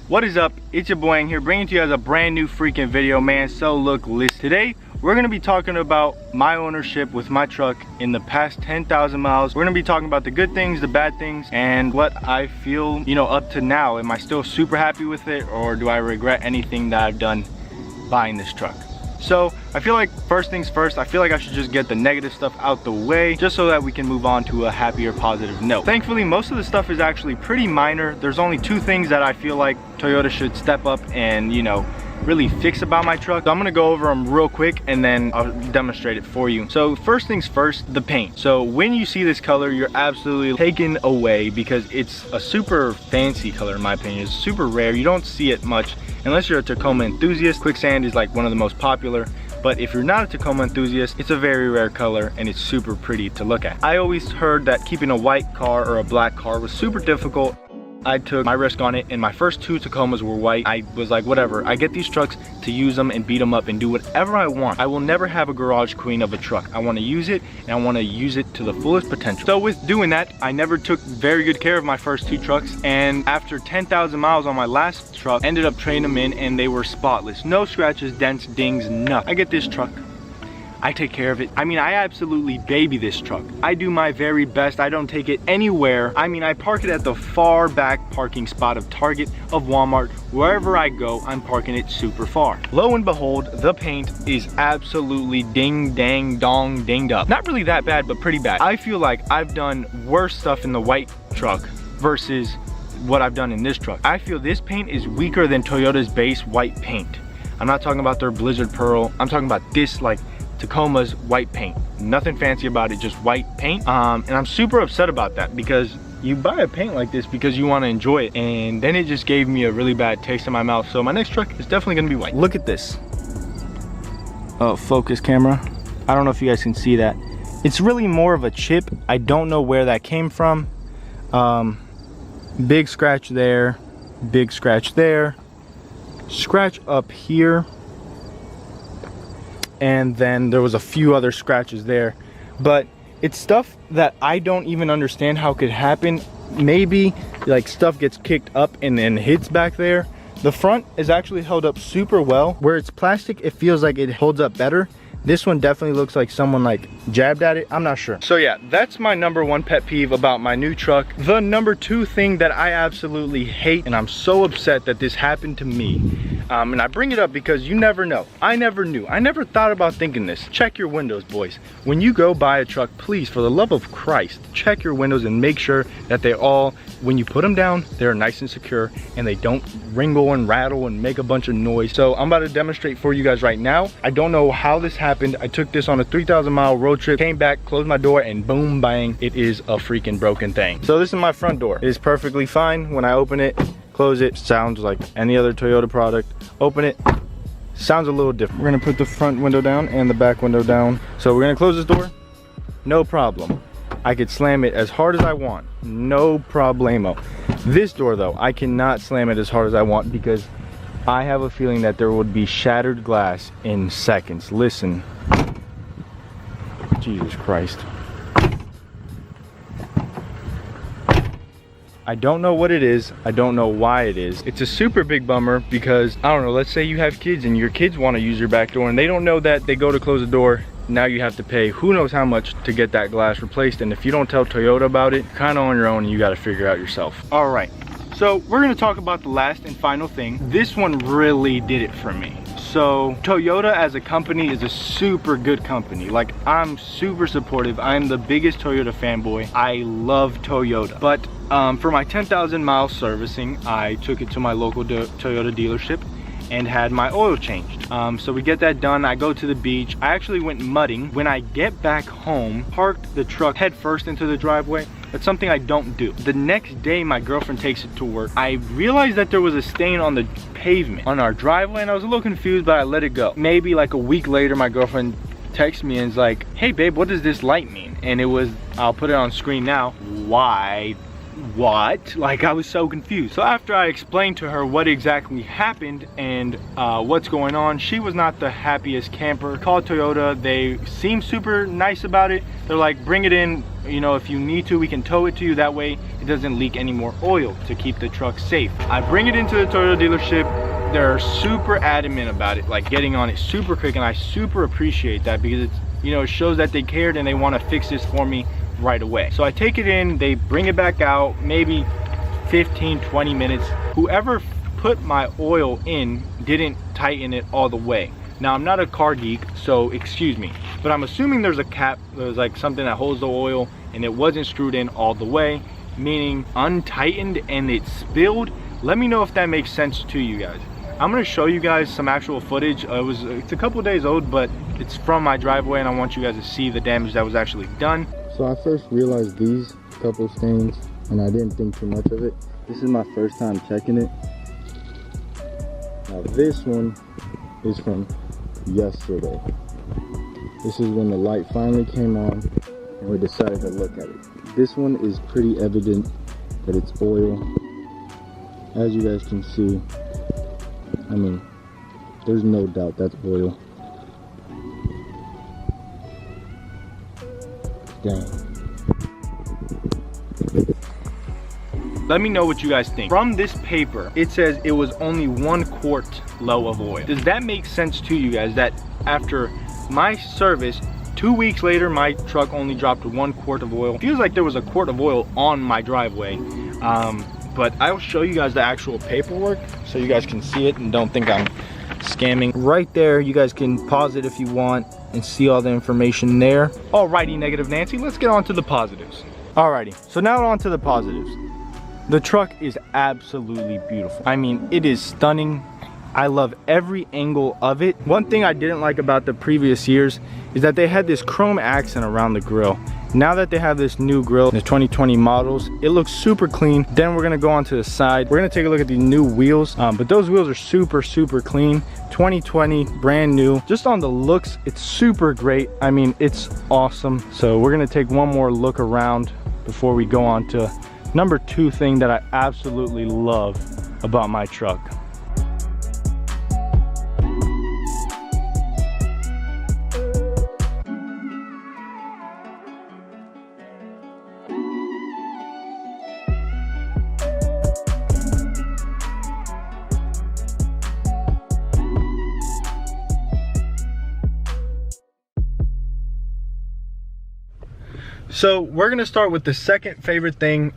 What is up? It's your boy here, bringing to you guys a brand new freaking video, man. So look, listen. Today we're gonna be talking about my ownership with my truck in the past 10,000 miles. We're gonna be talking about the good things, the bad things, and what I feel, you know, up to now. Am I still super happy with it, or do I regret anything that I've done buying this truck? So I feel like first things first, I feel like I should just get the negative stuff out the way just so that we can move on to a happier, positive note. Thankfully, most of the stuff is actually pretty minor. There's only two things that I feel like Toyota should step up and, you know, really fix about my truck. So I'm gonna go over them real quick and then I'll demonstrate it for you. So first things first, the paint. So when you see this color, you're absolutely taken away because it's a super fancy color in my opinion. It's super rare. You don't see it much unless you're a Tacoma enthusiast. Quicksand is like one of the most popular, but if you're not a Tacoma enthusiast, it's a very rare color and it's super pretty to look at. I always heard that keeping a white car or a black car was super difficult. I took my risk on it, and my first two Tacomas were white. I was like, whatever, I get these trucks to use them and beat them up and do whatever I want. I will never have a garage queen of a truck. I want to use it, and I want to use it to the fullest potential. So with doing that, I never took very good care of my first two trucks, and after 10,000 miles on my last truck, ended up trading them in, and they were spotless. No scratches, dents, dings, nothing. I get this truck, I take care of it. I mean, I absolutely baby this truck. I do my very best. I don't take it anywhere. I mean, I park it at the far back parking spot of Target, of Walmart. Wherever I go, I'm parking it super far. Lo and behold, the paint is absolutely ding, dang, dong, dinged up. Not really that bad, but pretty bad. I feel like I've done worse stuff in the white truck versus what I've done in this truck. I feel this paint is weaker than Toyota's base white paint. I'm not talking about their Blizzard Pearl. I'm talking about this, like, Tacoma's white paint. Nothing fancy about it, just white paint. And I'm super upset about that because you buy a paint like this because you want to enjoy it, and then it just gave me a really bad taste in my mouth. So my next truck is definitely gonna be white. Look at this. Oh, focus camera. I don't know if you guys can see that. It's really more of a chip. I don't know where that came from. Big scratch there, big scratch there, scratch up here, and then there was a few other scratches there, but it's stuff that I don't even understand how it could happen. Maybe like stuff gets kicked up and then hits back there. The front is actually held up super well. Where it's plastic, it feels like it holds up better. This one definitely looks like someone like jabbed at it. I'm not sure. So yeah, that's my number one pet peeve about my new truck. The number two thing that I absolutely hate, and I'm so upset that this happened to me, and I bring it up because you never know. I never knew. I never thought about thinking this. Check your windows, boys. When you go buy a truck, please, for the love of Christ, check your windows and make sure that they all, when you put them down, they're nice and secure and they don't ringle and rattle and make a bunch of noise. So I'm about to demonstrate for you guys right now. I don't know how this happened. I took this on a 3,000 mile road trip, came back, closed my door, and boom, bang, it is a freaking broken thing. So this is my front door. It is perfectly fine. When I open it, close it, sounds like any other Toyota product. Open it, sounds a little different. We're gonna put the front window down and the back window down. So we're gonna close this door, no problem. I could slam it as hard as I want, no problemo. This door though, I cannot slam it as hard as I want because I have a feeling that there would be shattered glass in seconds. Listen, Jesus Christ. I don't know what it is. I don't know why it is. It's a super big bummer because, I don't know, let's say you have kids and your kids want to use your back door and they don't know that they go to close the door. Now you have to pay who knows how much to get that glass replaced. And if you don't tell Toyota about it, you're kind of on your own and you got to figure it out yourself. All right. So we're going to talk about the last and final thing. This one really did it for me. So Toyota as a company is a super good company. Like, I'm super supportive. I'm the biggest Toyota fanboy. I love Toyota. But for my 10,000 mile servicing, I took it to my local Toyota dealership and had my oil changed. So we get that done. I go to the beach. I actually went mudding. When I get back home, parked the truck head first into the driveway. That's something I don't do. The next day, my girlfriend takes it to work. I realized that there was a stain on the pavement on our driveway, and I was a little confused, but I let it go. Maybe like a week later, my girlfriend texts me and is like, hey babe, what does this light mean? And it was, I'll put it on screen now, why what? Like, I was so confused. So after I explained to her what exactly happened and what's going on, she was not the happiest camper. Called Toyota. They seemed super nice about it. They're like, bring it in, you know, if you need to, we can tow it to you. That way it doesn't leak any more oil to keep the truck safe. I bring it into the Toyota dealership. They're super adamant about it, like getting on it super quick, and I super appreciate that because it's, you know, it shows that they cared and they want to fix this for me right away. So I take it in, they bring it back out, maybe 15-20 minutes. Whoever put my oil in didn't tighten it all the way. Now, I'm not a car geek, so excuse me, but I'm assuming there's a cap, there's like something that holds the oil, and it wasn't screwed in all the way, meaning untightened and it spilled. Let me know if that makes sense to you guys. I'm gonna show you guys some actual footage. It's a couple days old, but it's from my driveway, and I want you guys to see the damage that was actually done. So I first realized these couple stains, and I didn't think too much of it. This is my first time checking it. Now this one is from yesterday. This is when the light finally came on, and we decided to look at it. This one is pretty evident that it's oil. As you guys can see, I mean, there's no doubt that's oil. Dang. Let me know what you guys think. From this paper, it says it was only 1 quart low of oil. Does that make sense to you guys, that after my service, 2 weeks later, my truck only dropped 1 quart of oil? Feels like there was a quart of oil on my driveway. But I'll show you guys the actual paperwork so you guys can see it and don't think I'm scamming. Right there, you guys can pause it if you want and see all the information there. Alrighty, Negative Nancy, let's get on to the positives. Alrighty, so now on to the positives. The truck is absolutely beautiful. I mean, it is stunning. I love every angle of it. One thing I didn't like about the previous years is that they had this chrome accent around the grille. Now that they have this new grille, the 2020 models, it looks super clean. Then we're gonna go on to the side. We're gonna take a look at the new wheels, but those wheels are super clean. 2020, brand new. Just on the looks, it's super great. I mean, it's awesome. So we're gonna take one more look around before we go on to number 2 thing that I absolutely love about my truck. So we're gonna start with the second favorite thing,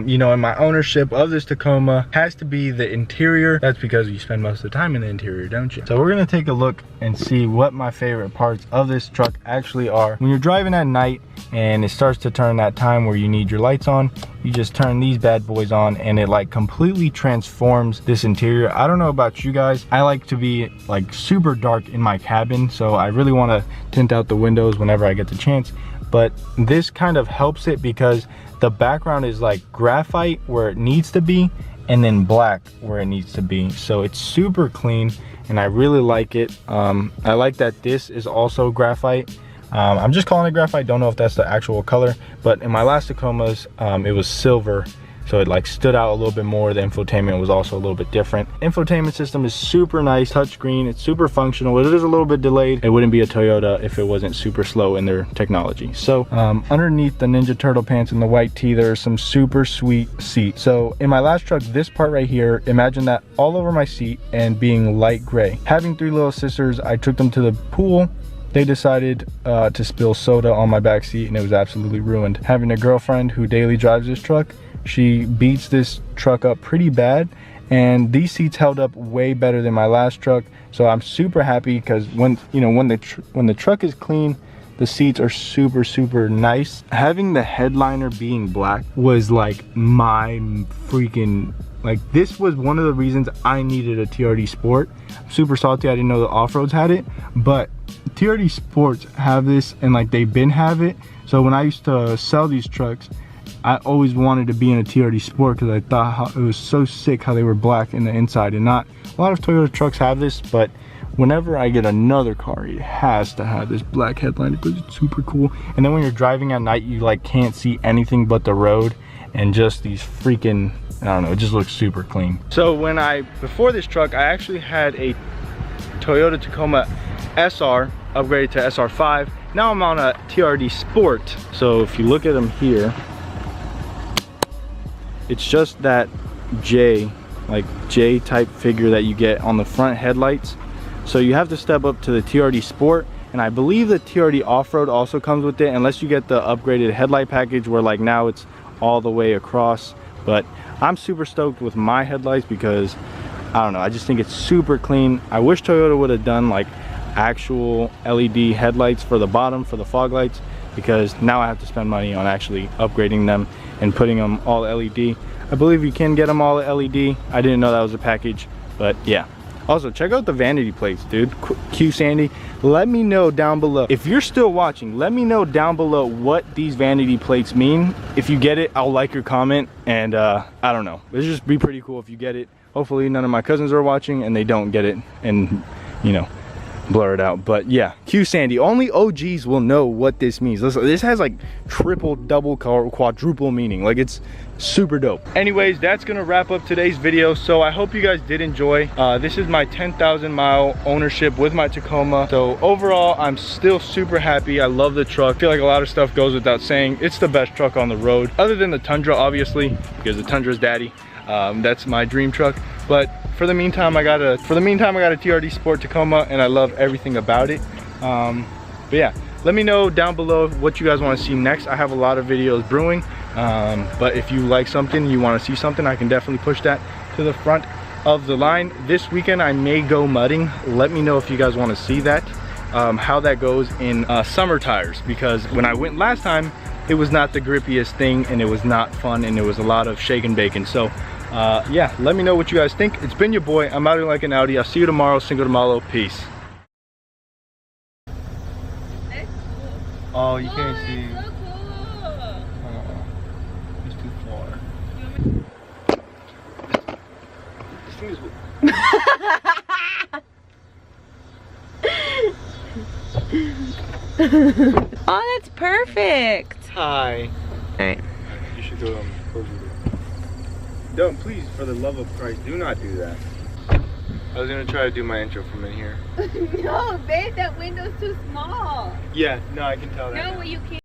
you know, in my ownership of this Tacoma, has to be the interior. That's because you spend most of the time in the interior, don't you? So we're gonna take a look and see what my favorite parts of this truck actually are. When you're driving at night and it starts to turn that time where you need your lights on, you just turn these bad boys on and it like completely transforms this interior. I don't know about you guys, I like to be like super dark in my cabin, so I really want to tint out the windows whenever I get the chance. But this kind of helps it because the background is like graphite where it needs to be and then black where it needs to be. So it's super clean and I really like it. I like that this is also graphite. I'm just calling it graphite, don't know if that's the actual color, but in my last Tacomas, it was silver. So it like stood out a little bit more. The infotainment was also a little bit different. Infotainment system is super nice, touchscreen. It's super functional. It is a little bit delayed. It wouldn't be a Toyota if it wasn't super slow in their technology. So underneath the Ninja Turtle pants and the white tee, there are some super sweet seats. So in my last truck, this part right here, imagine that all over my seat and being light gray. Having 3 little sisters, I took them to the pool. They decided to spill soda on my back seat and it was absolutely ruined. Having a girlfriend who daily drives this truck, she beats this truck up pretty bad, and these seats held up way better than my last truck. So I'm super happy because when the truck is clean, the seats are super nice. Having the headliner being black was like my freaking, like, this was one of the reasons I needed a TRD Sport. I'm super salty I didn't know the Offroads had it, but TRD Sports have this, and like they've been have it. So when I used to sell these trucks, I always wanted to be in a TRD Sport because I thought how it was so sick how they were black in the inside. And not a lot of Toyota trucks have this, but whenever I get another car, it has to have this black headliner because it's super cool. And then when you're driving at night, you like can't see anything but the road, and just these freaking, I don't know, it just looks super clean. So before this truck, I actually had a Toyota Tacoma SR upgraded to SR5. Now I'm on a TRD Sport. So if you look at them here, it's just that J type figure that you get on the front headlights. So you have to step up to the TRD Sport, and I believe the TRD Offroad also comes with it, unless you get the upgraded headlight package where like now it's all the way across. But I'm super stoked with my headlights because I don't know, I just think it's super clean. I wish Toyota would have done like actual LED headlights for the bottom for the fog lights, because now I have to spend money on actually upgrading them and putting them all LED. I believe you can get them all LED. I didn't know that was a package, but yeah. Also, check out the vanity plates, dude. Q Sandy, let me know down below. If you're still watching, let me know down below what these vanity plates mean. If you get it, I'll like your comment, and I don't know. It'll just be pretty cool if you get it. Hopefully none of my cousins are watching and they don't get it and, you know, blur it out. But yeah, Q Sandy, only OGs will know what this means. Listen, this has like triple, double, quadruple meaning. Like, it's super dope. Anyways, that's gonna wrap up today's video. So I hope you guys did enjoy. This is my 10,000 mile ownership with my Tacoma. So overall, I'm still super happy. I love the truck. I feel like a lot of stuff goes without saying. It's the best truck on the road, other than the Tundra, obviously, because the Tundra's daddy. That's my dream truck. But for the meantime, I got a TRD Sport Tacoma, and I love everything about it. But yeah, let me know down below what you guys want to see next. I have a lot of videos brewing, but if you like something, you want to see something, I can definitely push that to the front of the line. This weekend I may go mudding. Let me know if you guys want to see that, how that goes in summer tires, because when I went last time, it was not the grippiest thing, and it was not fun, and it was a lot of shake and bacon. So yeah, let me know what you guys think. It's been your boy. I'm out here like an Audi. I'll see you tomorrow. Cinco de Malo. Peace. Oh, you can't see. So cool. Oh, it's too far. This thing is... Oh, that's perfect. Hi. Alright. You should go close your door. Don't, please, for the love of Christ, do not do that. I was gonna try to do my intro from in here. No, babe, that window's too small. Yeah, no, I can tell that. No, now. you can't.